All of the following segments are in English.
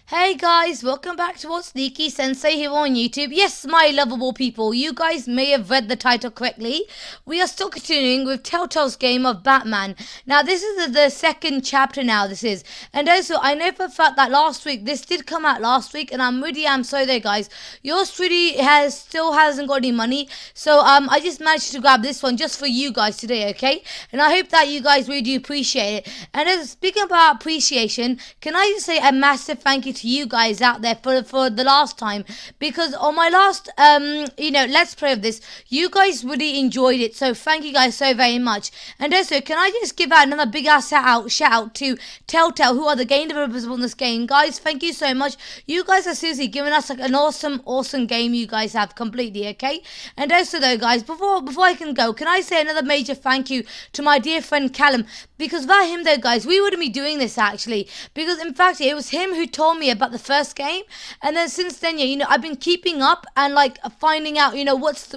Hey guys, welcome back to What's Sneaky Sensei here on YouTube. Yes, my lovable people, you guys may have read the title correctly. We are still continuing with Telltale's game of Batman. Now, this is the second chapter now, this is. And also, I know for a fact that last week, this did come out last week, and I'm sorry there, guys. Yours truly still hasn't got any money, so I just managed to grab this one just for you guys today, okay? And I hope that you guys really do appreciate it. And as speaking about appreciation, can I just say a massive thank you to you guys out there for the last time, because on my last let's play of this, you guys really enjoyed it, so thank you guys so very much. And also, can I just give out another big ass shout out to Telltale, who are the game developers on this game. Guys, thank you so much. You guys are seriously giving us like an awesome game. You guys have completely, okay? And also though, guys, before I can go, can I say another major thank you to my dear friend Callum, because without him though, guys, we wouldn't be doing this actually, because in fact it was him who told me about the first game, and then since then, yeah, I've been keeping up and like finding out,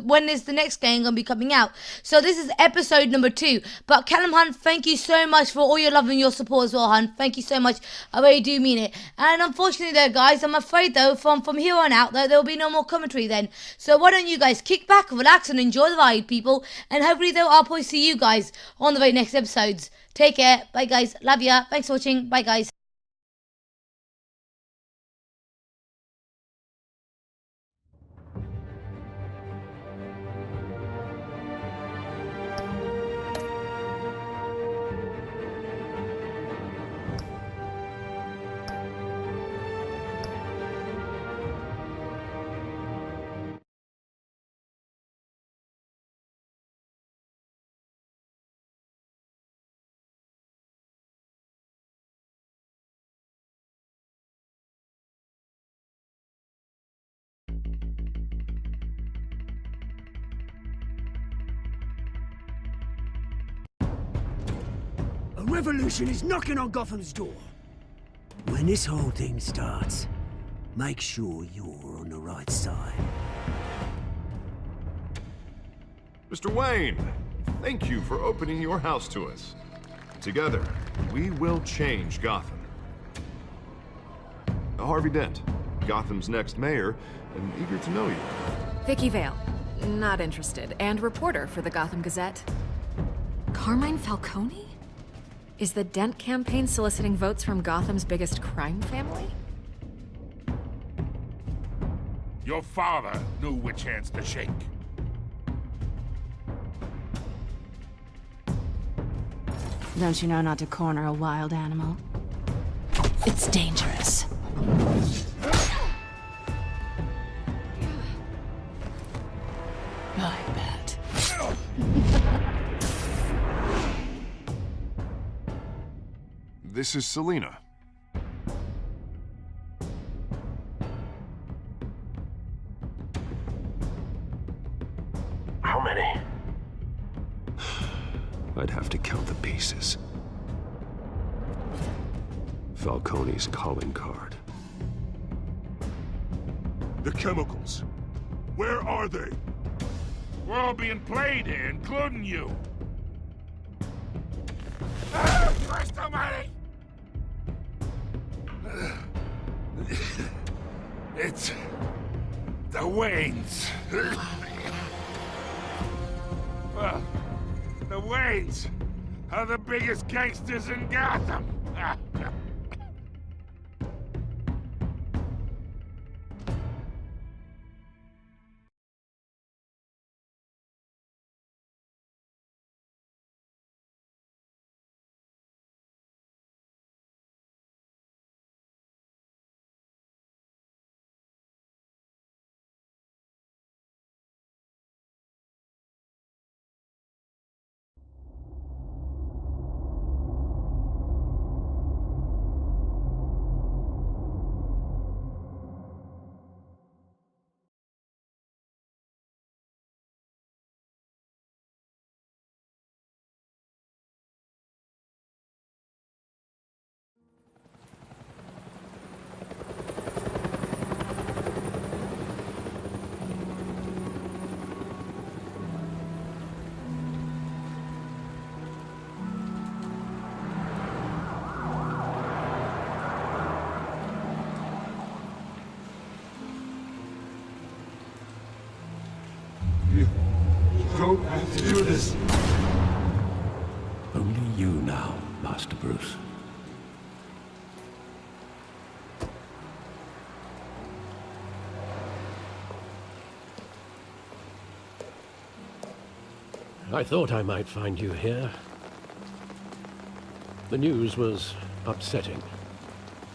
when is the next game gonna be coming out. So this is episode number 2. But Callum Hunt, thank you so much for all your love and your support as well, Hunt. Thank you so much. I really do mean it. And unfortunately though, guys, I'm afraid though from here on out though, there'll be no more commentary then. So why don't you guys kick back, relax, and enjoy the ride, people. And hopefully though, I'll probably see you guys on the very next episodes. Take care. Bye guys. Love ya. Thanks for watching. Bye guys. A revolution is knocking on Gotham's door. When this whole thing starts, make sure you're on the right side. Mr. Wayne, thank you for opening your house to us. Together, we will change Gotham. Harvey Dent, Gotham's next mayor, and eager to know you. Vicky Vale, not interested, and reporter for the Gotham Gazette. Carmine Falcone? Is the Dent campaign soliciting votes from Gotham's biggest crime family? Your father knew which hands to shake. Don't you know not to corner a wild animal? It's dangerous. I bet. This is Selina. How many? I'd have to count the pieces. Falcone's calling card. The chemicals. Where are they? We're all being played here, including you. Christ almighty! It's the Waynes. Well, the Waynes are the biggest gangsters in Gotham. answers. Only you now, Master Bruce. I thought I might find you here. The news was upsetting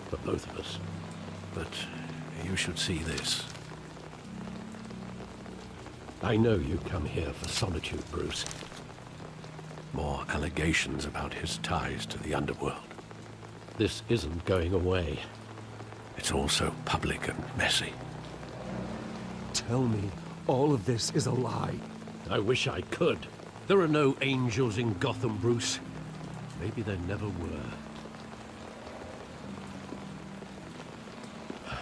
for both of us. But you should see this. I know you come here for solitude, Bruce. More allegations about his ties to the underworld. This isn't going away. It's all so public and messy. Tell me all of this is a lie. I wish I could. There are no angels in Gotham, Bruce. Maybe there never were.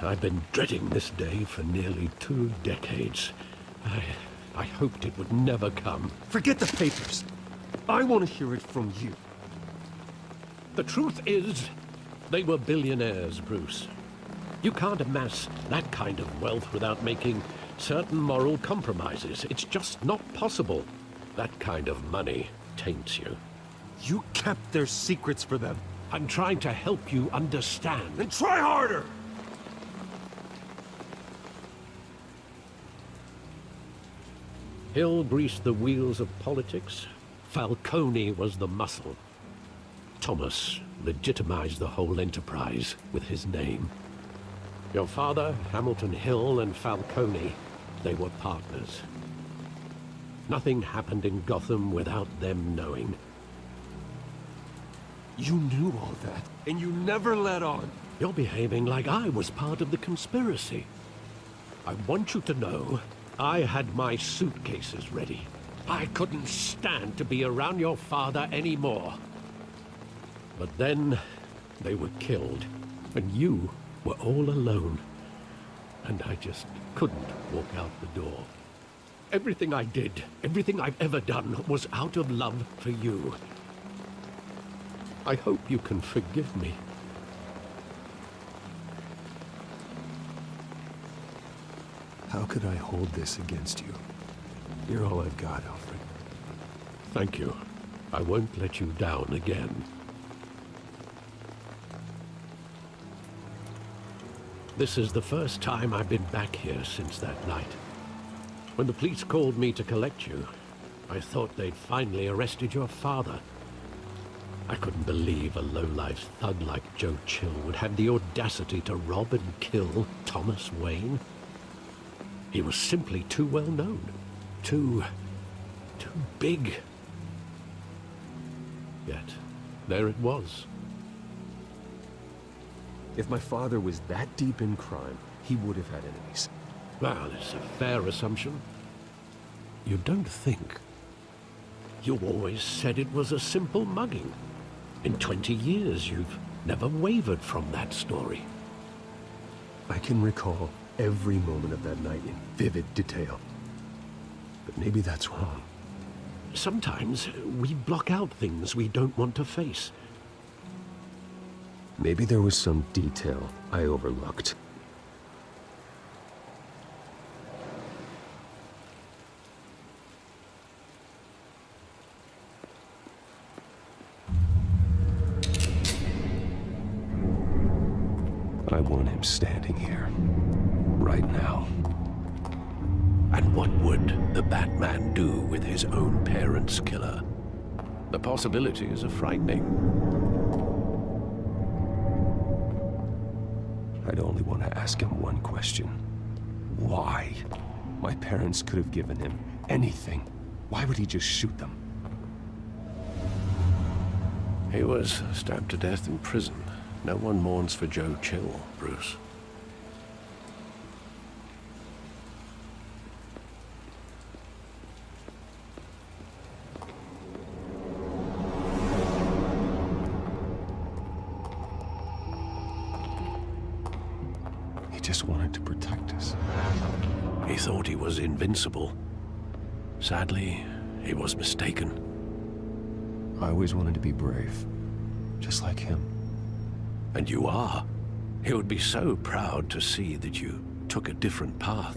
I've been dreading this day for nearly 2 decades. I hoped it would never come. Forget the papers. I want to hear it from you. The truth is, they were billionaires, Bruce. You can't amass that kind of wealth without making certain moral compromises. It's just not possible. That kind of money taints you. You kept their secrets for them. I'm trying to help you understand. Then try harder! Hill greased the wheels of politics. Falcone was the muscle. Thomas legitimized the whole enterprise with his name. Your father, Hamilton Hill, and Falcone, they were partners. Nothing happened in Gotham without them knowing. You knew all that, and you never let on. You're behaving like I was part of the conspiracy. I want you to know I had my suitcases ready. I couldn't stand to be around your father anymore. But then they were killed, and you were all alone. And I just couldn't walk out the door. Everything I did, everything I've ever done, was out of love for you. I hope you can forgive me. How could I hold this against you? You're all I've got, Alfred. Thank you. I won't let you down again. This is the first time I've been back here since that night. When the police called me to collect you, I thought they'd finally arrested your father. I couldn't believe a low-life thug like Joe Chill would have the audacity to rob and kill Thomas Wayne. He was simply too well known. Too big. Yet, there it was. If my father was that deep in crime, he would have had enemies. Well, it's a fair assumption. You don't think. You always said it was a simple mugging. In 20 years, you've never wavered from that story. I can recall every moment of that night in vivid detail. But maybe that's wrong. Sometimes we block out things we don't want to face. Maybe there was some detail I overlooked. I want him standing here, right now. And what would the Batman do with his own parents' killer? The possibilities are frightening. I'd only want to ask him one question. Why? My parents could have given him anything. Why would he just shoot them? He was stabbed to death in prison. No one mourns for Joe Chill, Bruce. He just wanted to protect us. He thought he was invincible. Sadly, he was mistaken. I always wanted to be brave, just like him. And you are. He would be so proud to see that you took a different path.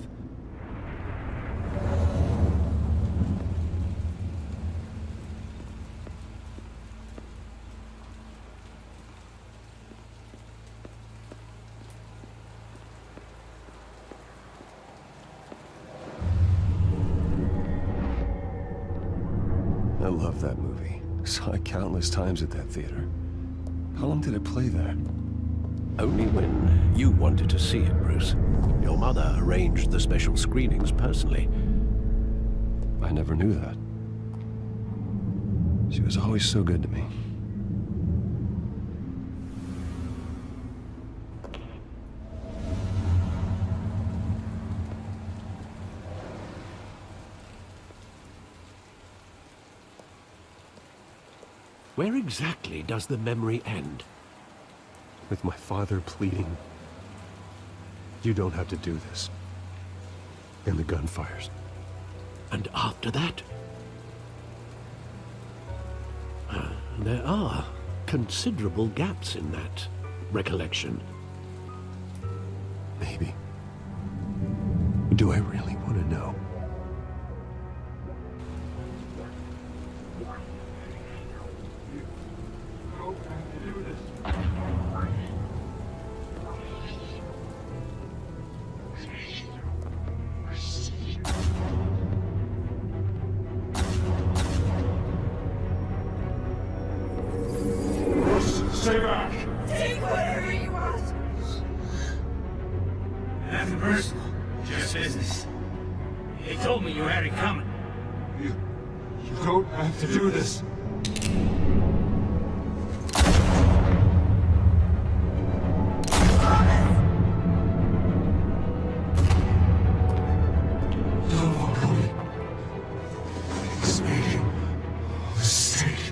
love that movie. Saw it countless times at that theater. How long did it play there? Only when you wanted to see it, Bruce. Your mother arranged the special screenings personally. I never knew that. She was always so good to me. Where exactly does the memory end? With my father pleading, "You don't have to do this." And the gun fires. And after that? There are considerable gaps in that recollection. Maybe. Do I really want to know? Stay back! Take whatever you want! Nothing personal, just business. He told me you had it coming. You don't have to do this. Don't walk away. He's making a mistake.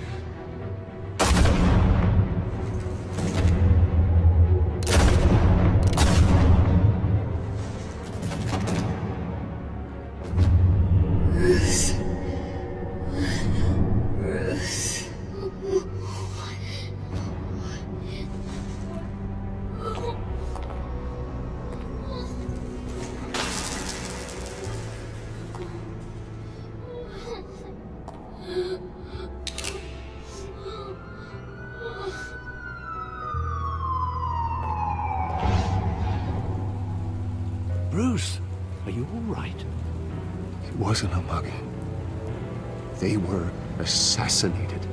Bruce, are you all right? It wasn't a mugging. They were assassinated.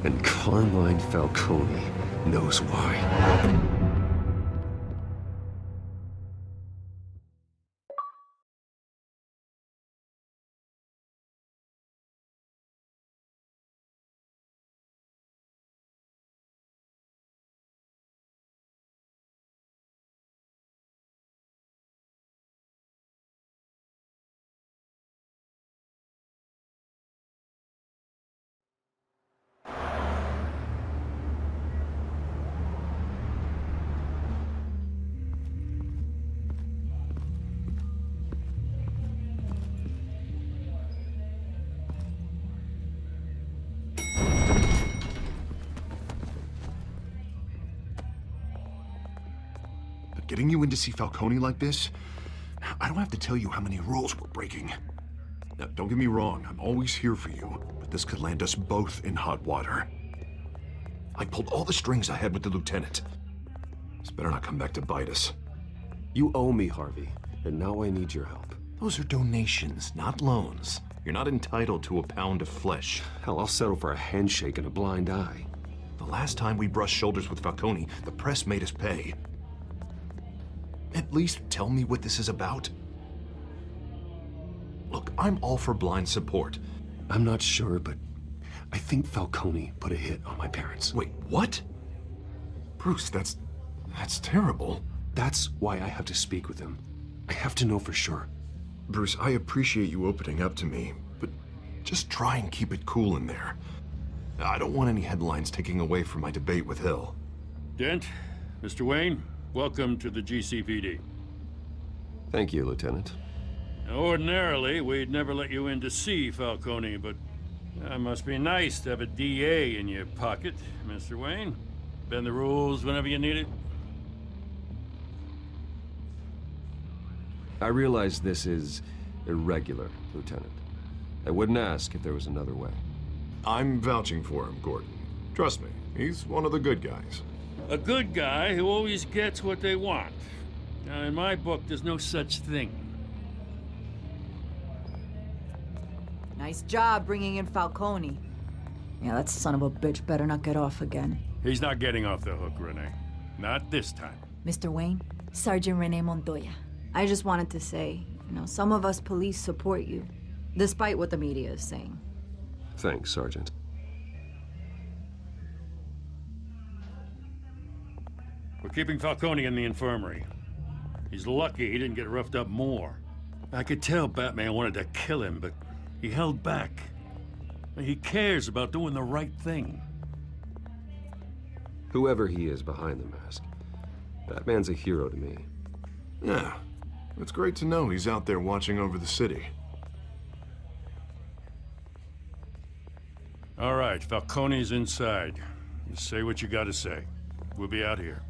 And Carmine Falcone knows why. But getting you in to see Falcone like this, I don't have to tell you how many rules we're breaking. Now, don't get me wrong, I'm always here for you, but this could land us both in hot water. I pulled all the strings I had with the lieutenant. This better not come back to bite us. You owe me, Harvey, and now I need your help. Those are donations, not loans. You're not entitled to a pound of flesh. Hell, I'll settle for a handshake and a blind eye. The last time we brushed shoulders with Falcone, the press made us pay. At least tell me what this is about. Look, I'm all for blind support. I'm not sure, but I think Falcone put a hit on my parents. Wait, what? Bruce, that's terrible. That's why I have to speak with him. I have to know for sure. Bruce, I appreciate you opening up to me, but just try and keep it cool in there. I don't want any headlines taking away from my debate with Hill. Dent, Mr. Wayne, welcome to the GCPD. Thank you, Lieutenant. Now, ordinarily, we'd never let you in to see Falcone, but it must be nice to have a DA in your pocket, Mr. Wayne. Bend the rules whenever you need it. I realize this is irregular, Lieutenant. I wouldn't ask if there was another way. I'm vouching for him, Gordon. Trust me, he's one of the good guys. A good guy who always gets what they want. Now, in my book, there's no such thing. Nice job bringing in Falcone. Yeah, that son of a bitch better not get off again. He's not getting off the hook, Renee. Not this time. Mr. Wayne, Sergeant Renee Montoya. I just wanted to say, some of us police support you, despite what the media is saying. Thanks, Sergeant. We're keeping Falcone in the infirmary. He's lucky he didn't get roughed up more. I could tell Batman wanted to kill him, but he held back. He cares about doing the right thing. Whoever he is behind the mask, Batman's a hero to me. Yeah, it's great to know he's out there watching over the city. All right, Falcone's inside. You say what you gotta say. We'll be out here.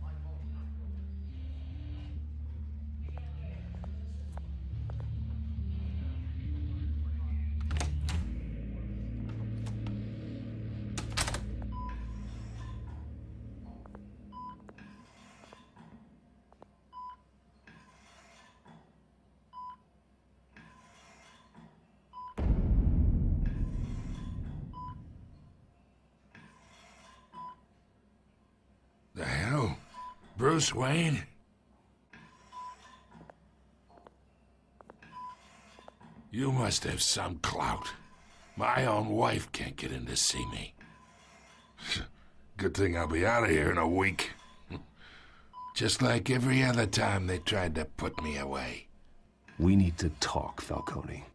The hell? Bruce Wayne? You must have some clout. My own wife can't get in to see me. Good thing I'll be out of here in a week. Just like every other time they tried to put me away. We need to talk, Falcone.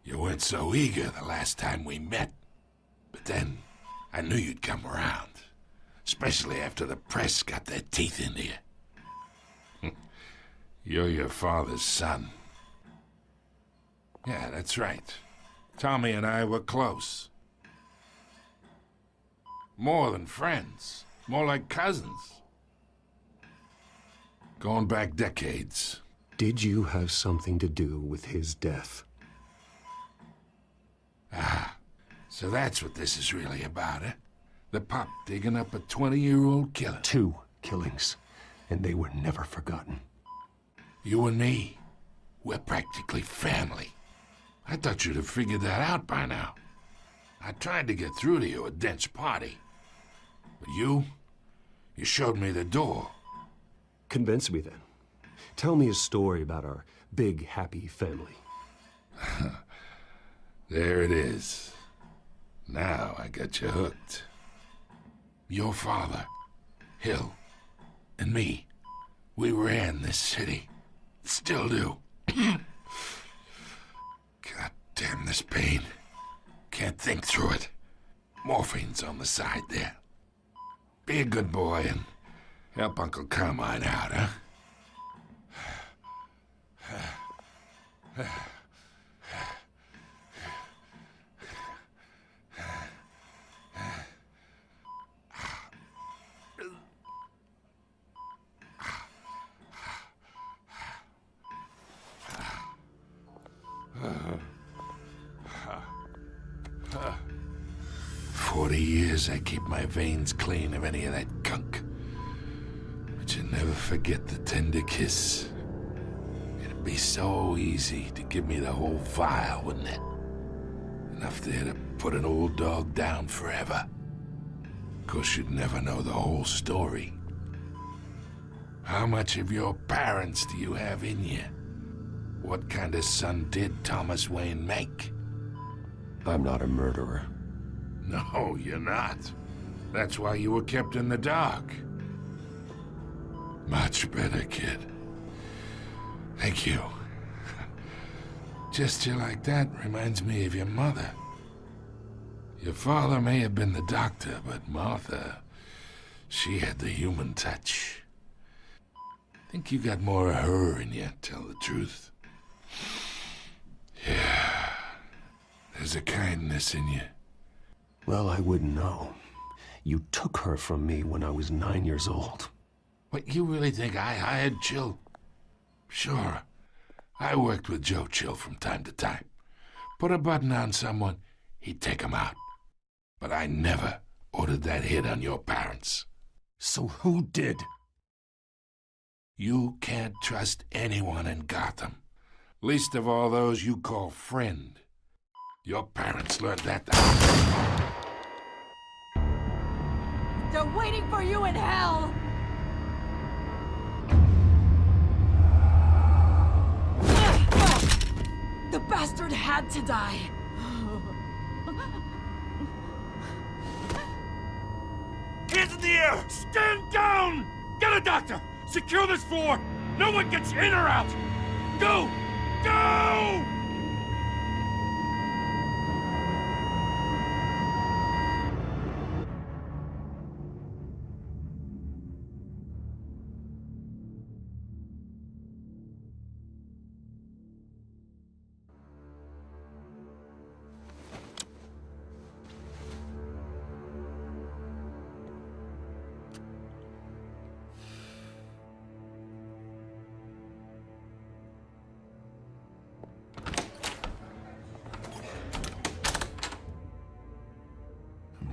You weren't so eager the last time we met. But then, I knew you'd come around. Especially after the press got their teeth into you. You're your father's son. Yeah, that's right. Tommy and I were close. More than friends. More like cousins. Going back decades. Did you have something to do with his death? Ah, so that's what this is really about, eh? The pup digging up a 20-year-old killer. 2 killings, and they were never forgotten. You and me, we're practically family. I thought you'd have figured that out by now. I tried to get through to you at Dent's party. But you showed me the door. Convince me then. Tell me a story about our big, happy family. There it is. Now I got you hooked. Your father, Hill, and me, we ran this city. Still do. God damn this pain. Can't think through it. Morphine's on the side there. Be a good boy and help Uncle Carmine out, huh? I keep my veins clean of any of that gunk. But you never forget the tender kiss. It'd be so easy to give me the whole vial, wouldn't it? Enough there to put an old dog down forever. Of course, you'd never know the whole story. How much of your parents do you have in you? What kind of son did Thomas Wayne make? I'm not a murderer. No, you're not. That's why you were kept in the dark. Much better, kid. Thank you. Gesture like that reminds me of your mother. Your father may have been the doctor, but Martha, she had the human touch. Think you got more of her in you, tell the truth. Yeah. There's a kindness in you. Well, I wouldn't know. You took her from me when I was 9 years old. What, you really think I hired Chill? Sure. I worked with Joe Chill from time to time. Put a button on someone, he'd take him out. But I never ordered that hit on your parents. So who did? You can't trust anyone in Gotham. Least of all those you call friend. Your parents learned that. They're waiting for you in hell! The bastard had to die. Hands in the air! Stand down! Get a doctor! Secure this floor! No one gets in or out! Go! Go!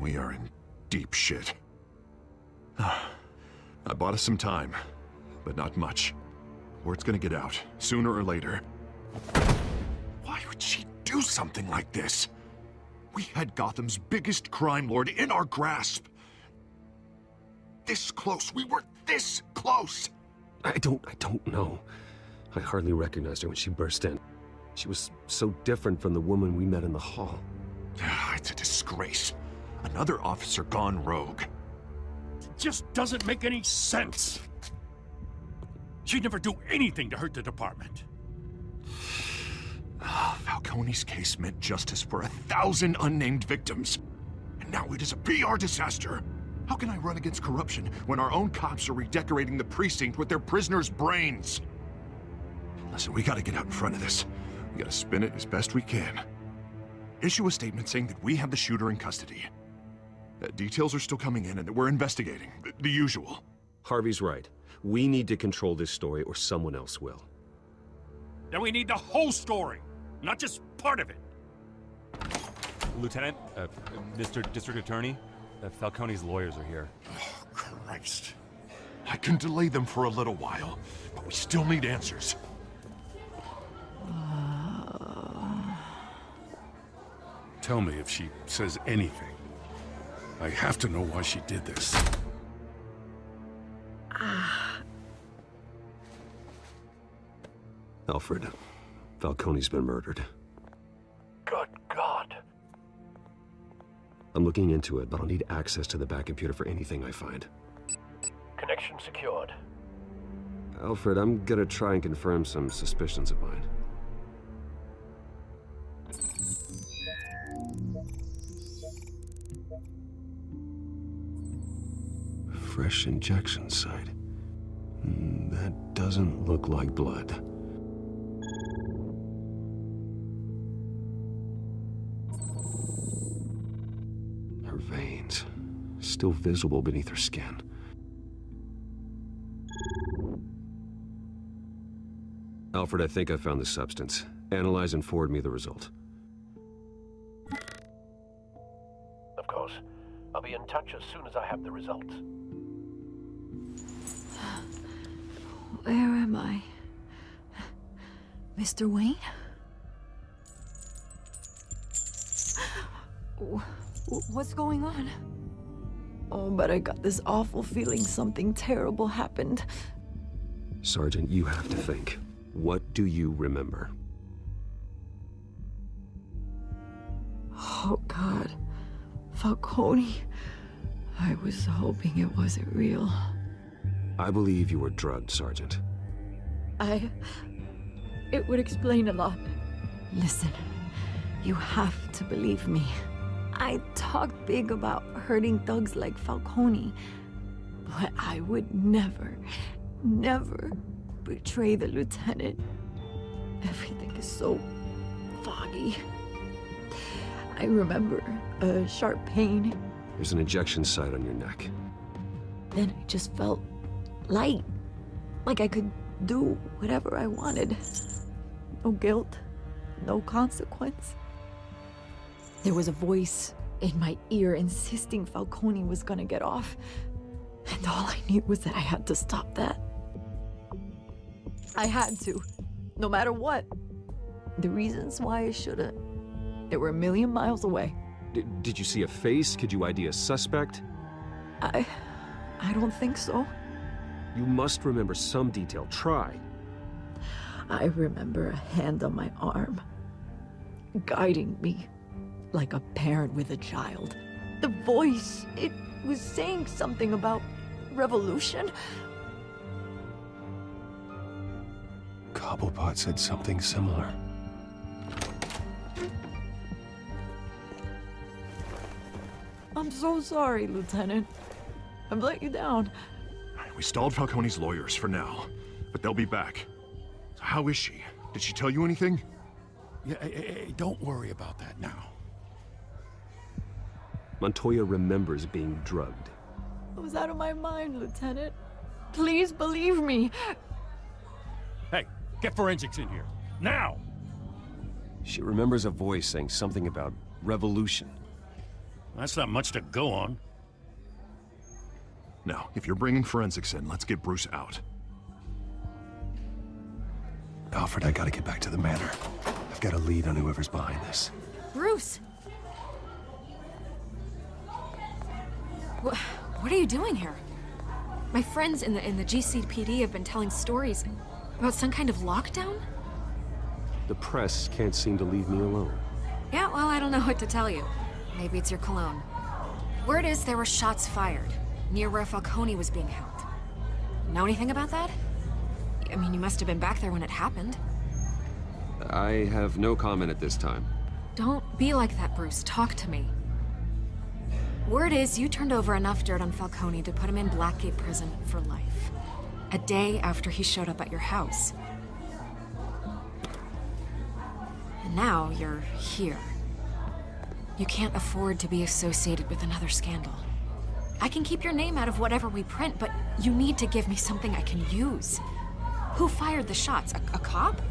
We are in deep shit. I bought us some time, but not much. Word's gonna get out, sooner or later. Why would she do something like this? We had Gotham's biggest crime lord in our grasp. This close, we were this close! I don't know. I hardly recognized her when she burst in. She was so different from the woman we met in the hall. It's a disgrace. Another officer gone rogue. It just doesn't make any sense. She'd never do anything to hurt the department. Falcone's case meant justice for 1,000 unnamed victims. And now it is a PR disaster. How can I run against corruption when our own cops are redecorating the precinct with their prisoners' brains? Listen, we gotta get out in front of this. We gotta spin it as best we can. Issue a statement saying that we have the shooter in custody. Details are still coming in and that we're investigating. The usual. Harvey's right. We need to control this story or someone else will. Then we need the whole story, not just part of it. Lieutenant, Mr. District Attorney, Falcone's lawyers are here. Oh, Christ. I can delay them for a little while, but we still need answers. Tell me if she says anything. I have to know why she did this. Alfred, Falcone's been murdered. Good God. I'm looking into it, but I'll need access to the back computer for anything I find. Connection secured. Alfred, I'm gonna try and confirm some suspicions of mine. Fresh injection site. That doesn't look like blood. Her veins, still visible beneath her skin. Alfred, I think I found the substance. Analyze and forward me the result. Of course. I'll be in touch as soon as I have the results. Where am I? Mr. Wayne? What's going on? Oh, but I got this awful feeling something terrible happened. Sergeant, you have to think. What do you remember? Oh, God. Falcone. I was hoping it wasn't real. I believe you were drugged, Sergeant. It would explain a lot. Listen, you have to believe me. I talked big about hurting thugs like Falcone, but I would never betray the lieutenant. Everything is so foggy. I remember a sharp pain. There's an injection site on your neck. Then I just felt light, like I could do whatever I wanted. No guilt, no consequence. There was a voice in my ear insisting Falcone was gonna get off, and all I knew was that I had to stop that. I had to, no matter what. The reasons why I shouldn't, They were a million miles away. Did you see a face? Could you ID a suspect? I don't think so. You must remember some detail. Try. I remember a hand on my arm, guiding me like a parent with a child. The voice, it was saying something about revolution. Cobblepot said something similar. I'm so sorry, Lieutenant. I've let you down. We stalled Falcone's lawyers for now, but they'll be back. So how is she? Did she tell you anything? Yeah, don't worry about that now. Montoya remembers being drugged. I was out of my mind, Lieutenant. Please believe me. Hey, get forensics in here. Now! She remembers a voice saying something about revolution. That's not much to go on. Now, if you're bringing forensics in, let's get Bruce out. Alfred, I gotta get back to the manor. I've got a lead on whoever's behind this. Bruce! What are you doing here? My friends in the GCPD have been telling stories about some kind of lockdown? The press can't seem to leave me alone. Yeah, well, I don't know what to tell you. Maybe it's your cologne. Word is there were shots fired near where Falcone was being held. Know anything about that? I mean, you must have been back there when it happened. I have no comment at this time. Don't be like that, Bruce. Talk to me. Word is you turned over enough dirt on Falcone to put him in Blackgate Prison for life. A day after he showed up at your house. And now you're here. You can't afford to be associated with another scandal. I can keep your name out of whatever we print, but you need to give me something I can use. Who fired the shots? A cop?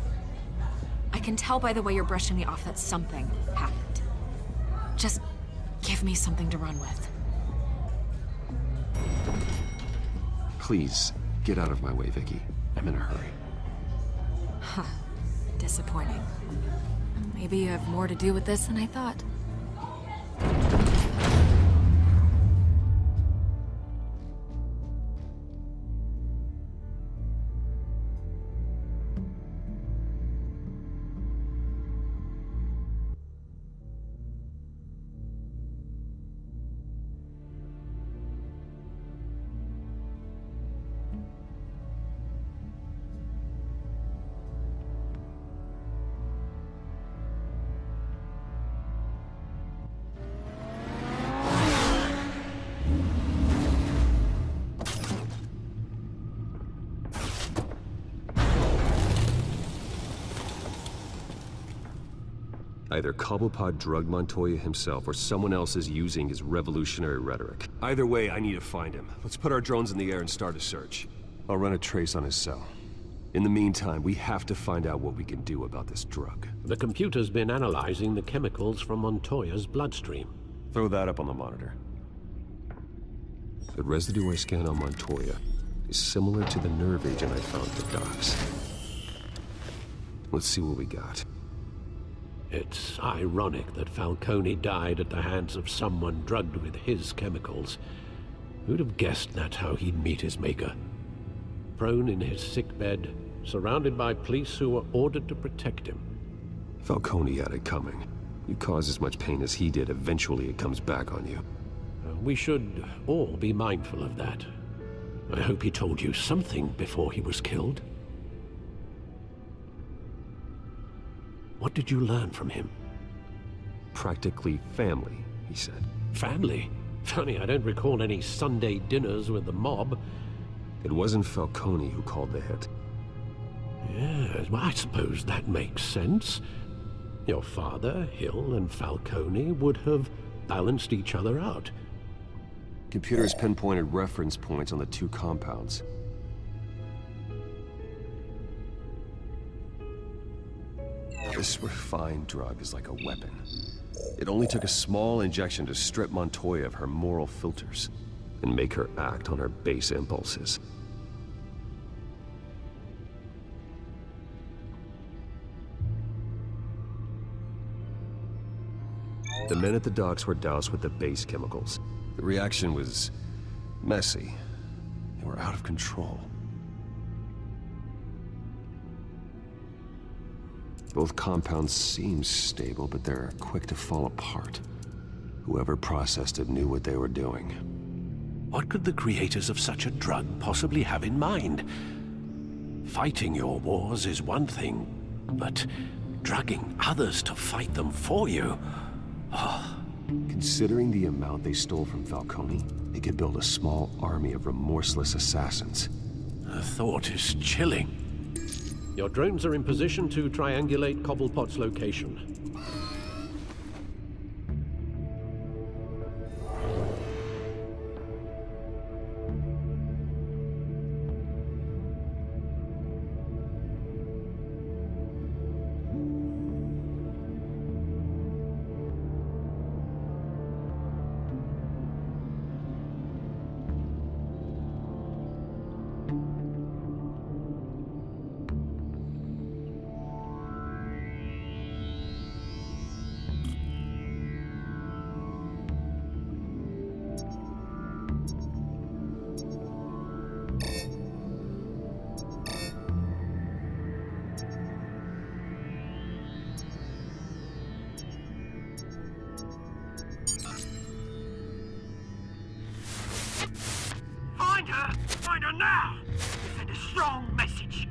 I can tell by the way you're brushing me off that something happened. Just give me something to run with. Please, get out of my way, Vicky. I'm in a hurry. Huh. Disappointing. Maybe you have more to do with this than I thought. Either Cobblepot drugged Montoya himself, or someone else is using his revolutionary rhetoric. Either way, I need to find him. Let's put our drones in the air and start a search. I'll run a trace on his cell. In the meantime, we have to find out what we can do about this drug. The computer's been analyzing the chemicals from Montoya's bloodstream. Throw that up on the monitor. The residue I scan on Montoya is similar to the nerve agent I found at the docks. Let's see what we got. It's ironic that Falcone died at the hands of someone drugged with his chemicals. Who'd have guessed that's how he'd meet his maker? Prone in his sickbed, surrounded by police who were ordered to protect him. Falcone had it coming. You cause as much pain as he did, eventually it comes back on you. We should all be mindful of that. I hope he told you something before he was killed. What did you learn from him? Practically family, he said. Family? Funny, I don't recall any Sunday dinners with the mob. It wasn't Falcone who called the hit. Yes, well, I suppose that makes sense. Your father, Hill, and Falcone would have balanced each other out. Computers pinpointed reference points on the two compounds. This refined drug is like a weapon. It only took a small injection to strip Montoya of her moral filters and make her act on her base impulses. The men at the docks were doused with the base chemicals. The reaction was messy. They were out of control. Both compounds seem stable, but they're quick to fall apart. Whoever processed it knew what they were doing. What could the creators of such a drug possibly have in mind? Fighting your wars is one thing, but drugging others to fight them for you? Oh. Considering the amount they stole from Falcone, they could build a small army of remorseless assassins. The thought is chilling. Your drones are in position to triangulate Cobblepot's location. Find her! Find her now! Send a strong message.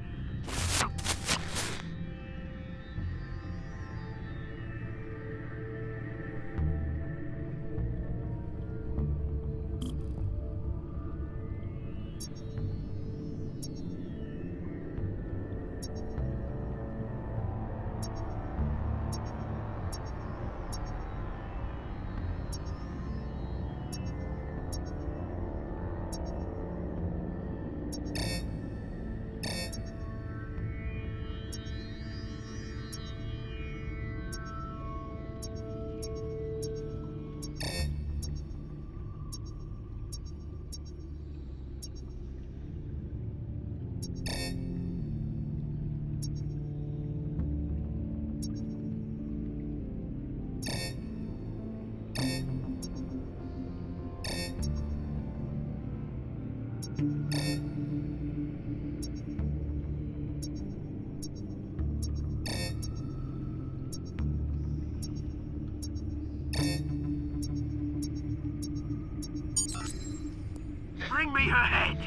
Bring me her head!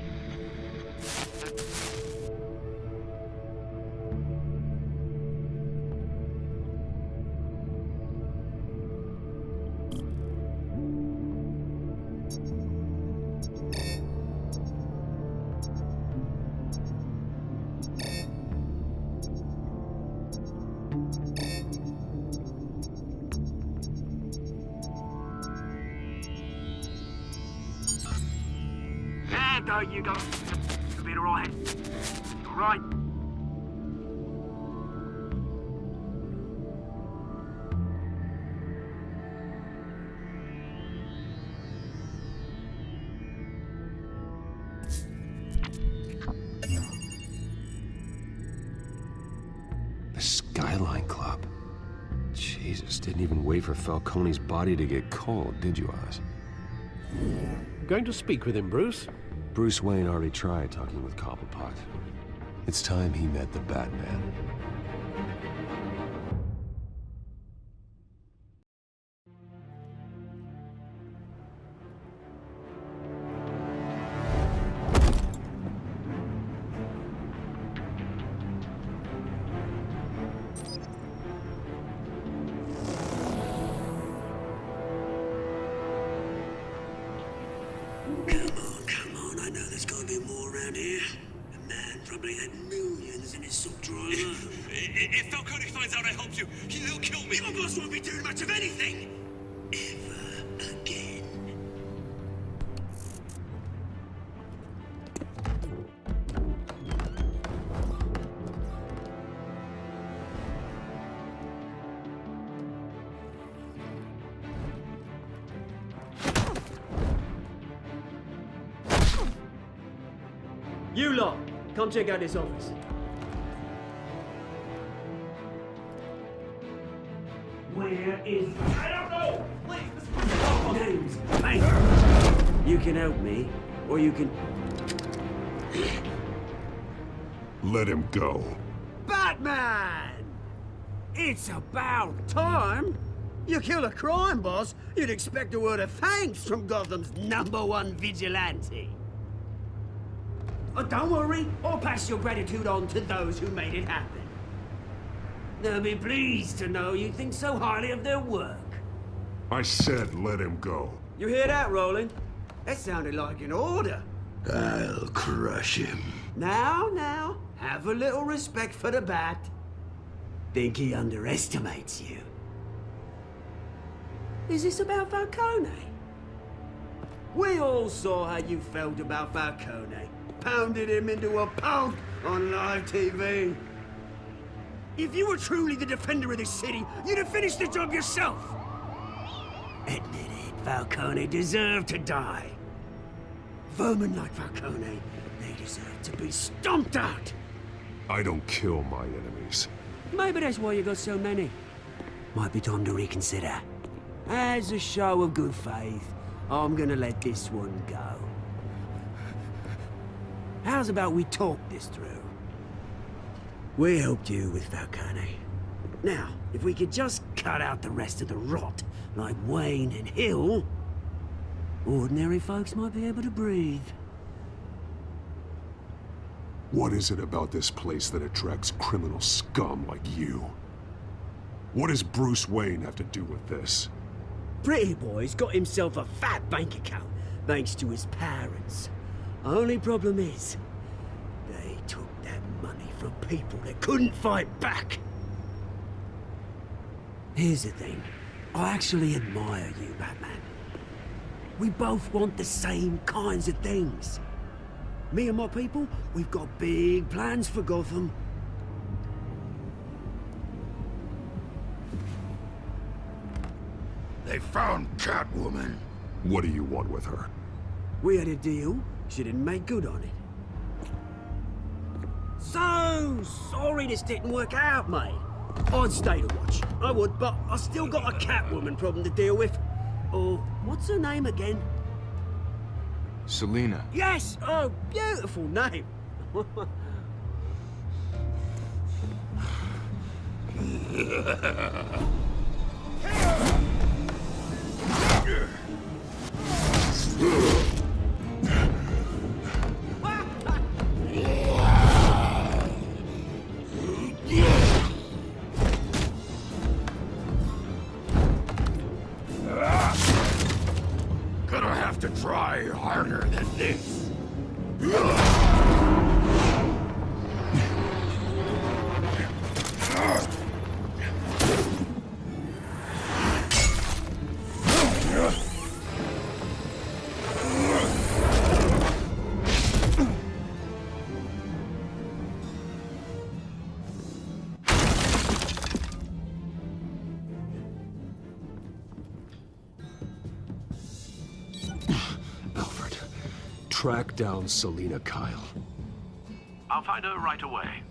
There you go. You'll be alright. Alright. The Skyline Club. Jesus, didn't even wait for Falcone's body to get cold, did you, Oz? Going to speak with him, Bruce? Bruce Wayne already tried talking with Cobblepot. It's time he met the Batman. Probably had millions in his sock drawer. If Falcone finds out I helped you, he'll kill me. Your boss won't be doing much of anything. Ever again. You lot, come check out this office. Where is... I don't know! Names, mate. You can help me, or you can... Let him go. Batman! It's about time. You kill a crime boss, you'd expect a word of thanks from Gotham's #1 vigilante. Oh, don't worry, I'll pass your gratitude on to those who made it happen. They'll be pleased to know you think so highly of their work. I said let him go. You hear that, Roland? That sounded like an order. I'll crush him. Now, have a little respect for the Bat. Think he underestimates you. Is this about Falcone? We all saw how you felt about Falcone. Pounded him into a pulp on live TV. If you were truly the defender of this city, you'd have finished the job yourself. Admit it, Falcone deserved to die. Vermin like Falcone, they deserve to be stomped out. I don't kill my enemies. Maybe that's why you got so many. Might be time to reconsider. As a show of good faith, I'm gonna let this one go. How's about we talk this through? We helped you with Falcone. Now, if we could just cut out the rest of the rot, like Wayne and Hill, ordinary folks might be able to breathe. What is it about this place that attracts criminal scum like you? What does Bruce Wayne have to do with this? Pretty Boy's got himself a fat bank account, thanks to his parents. Only problem is, they took that money from people that couldn't fight back. Here's the thing. I actually admire you, Batman. We both want the same kinds of things. Me and my people, we've got big plans for Gotham. They found Catwoman. What do you want with her? We had a deal. She didn't make good on it. So sorry this didn't work out, mate. I'd stay to watch. I would, but I still got a Catwoman problem to deal with. Oh, what's her name again? Selina. Yes! Oh, beautiful name. Gonna have to try harder than this. Alfred, track down Selina Kyle. I'll find her right away.